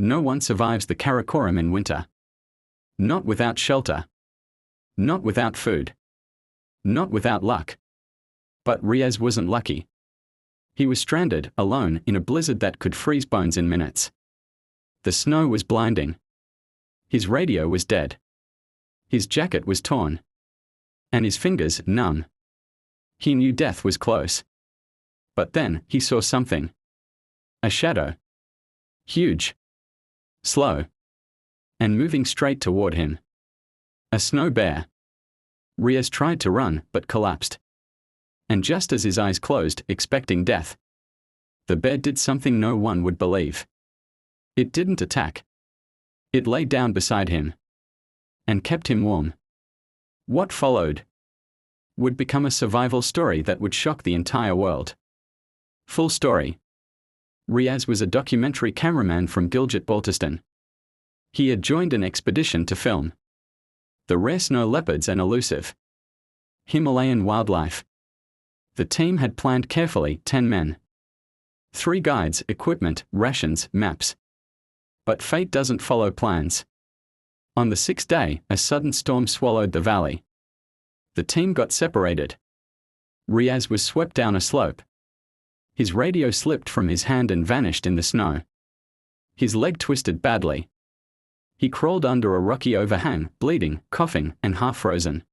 No one survives the Karakoram in winter. Not without shelter. Not without food. Not without luck. But Riaz wasn't lucky. He was stranded, alone, in a blizzard that could freeze bones in minutes. The snow was blinding. His radio was dead. His jacket was torn. And his fingers numb. He knew death was close. But then, he saw something. A shadow. Huge. Slow. And moving straight toward him. A snow bear. Riaz tried to run, but collapsed. And just as his eyes closed, expecting death, the bear did something no one would believe. It didn't attack. It lay down beside him. And kept him warm. What followed would become a survival story that would shock the entire world. Full story. Riaz was a documentary cameraman from Gilgit-Baltistan. He had joined an expedition to film the rare snow leopards and elusive Himalayan wildlife. The team had planned carefully, 10 men. 3 guides, equipment, rations, maps. But fate doesn't follow plans. On the 6th day, a sudden storm swallowed the valley. The team got separated. Riaz was swept down a slope. His radio slipped from his hand and vanished in the snow. His leg twisted badly. He crawled under a rocky overhang, bleeding, coughing, and half-frozen.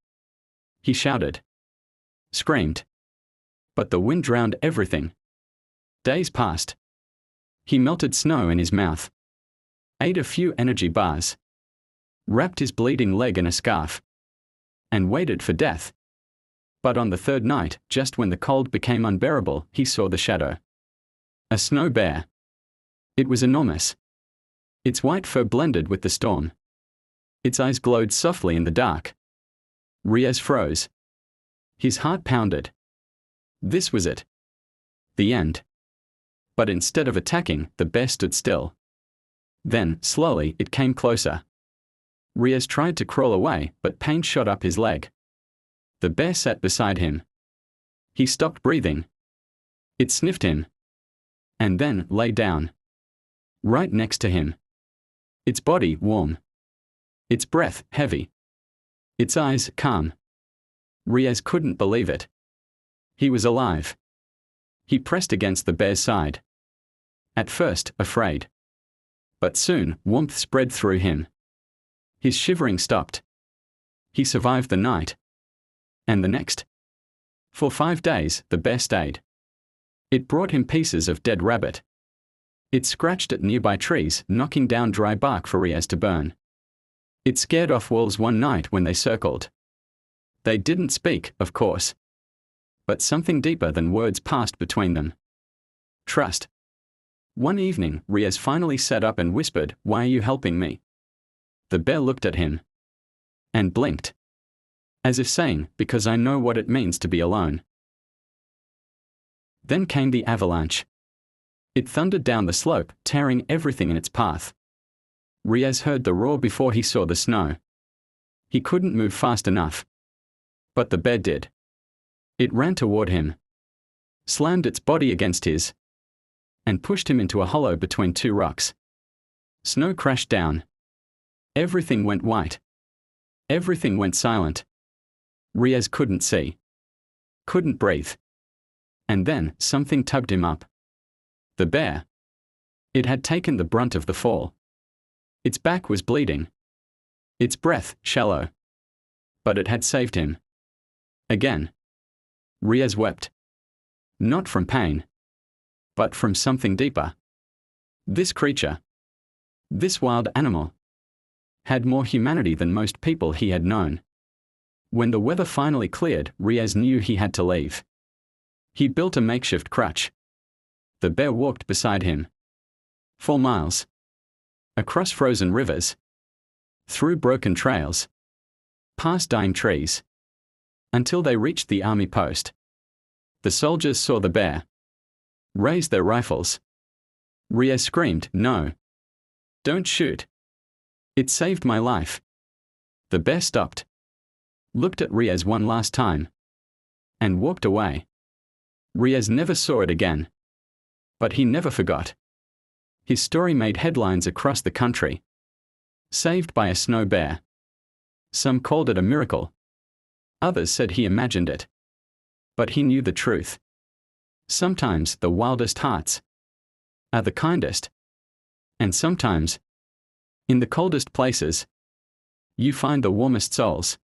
He shouted. Screamed. But the wind drowned everything. Days passed. He melted snow in his mouth. Ate a few energy bars. Wrapped his bleeding leg in a scarf. And waited for death. But on the 3rd night, just when the cold became unbearable, he saw the shadow. A snow bear. It was enormous. Its white fur blended with the storm. Its eyes glowed softly in the dark. Riaz froze. His heart pounded. This was it. The end. But instead of attacking, the bear stood still. Then, slowly, it came closer. Riaz tried to crawl away, but pain shot up his leg. The bear sat beside him. He stopped breathing. It sniffed him. And then lay down. Right next to him. Its body warm. Its breath heavy. Its eyes calm. Riaz couldn't believe it. He was alive. He pressed against the bear's side. At first, afraid. But soon, warmth spread through him. His shivering stopped. He survived the night. And the next. For 5 days, the bear stayed. It brought him pieces of dead rabbit. It scratched at nearby trees, knocking down dry bark for Riaz to burn. It scared off wolves one night when they circled. They didn't speak, of course. But something deeper than words passed between them. Trust. One evening, Riaz finally sat up and whispered, "Why are you helping me?" The bear looked at him. And blinked. As if saying, "Because I know what it means to be alone." Then came the avalanche. It thundered down the slope, tearing everything in its path. Riaz heard the roar before he saw the snow. He couldn't move fast enough. But the bear did. It ran toward him. Slammed its body against his. And pushed him into a hollow between 2 rocks. Snow crashed down. Everything went white. Everything went silent. Riaz couldn't see. Couldn't breathe. And then, something tugged him up. The bear. It had taken the brunt of the fall. Its back was bleeding. Its breath, shallow. But it had saved him. Again. Riaz wept. Not from pain. But from something deeper. This creature. This wild animal. Had more humanity than most people he had known. When the weather finally cleared, Riaz knew he had to leave. He built a makeshift crutch. The bear walked beside him. 4 miles. Across frozen rivers. Through broken trails. Past dying trees. Until they reached the army post. The soldiers saw the bear. Raised their rifles. Riaz screamed, "No. Don't shoot. It saved my life." The bear stopped. Looked at Riaz one last time. And walked away. Riaz never saw it again. But he never forgot. His story made headlines across the country. Saved by a snow bear. Some called it a miracle. Others said he imagined it. But he knew the truth. Sometimes the wildest hearts are the kindest. And sometimes, in the coldest places, you find the warmest souls.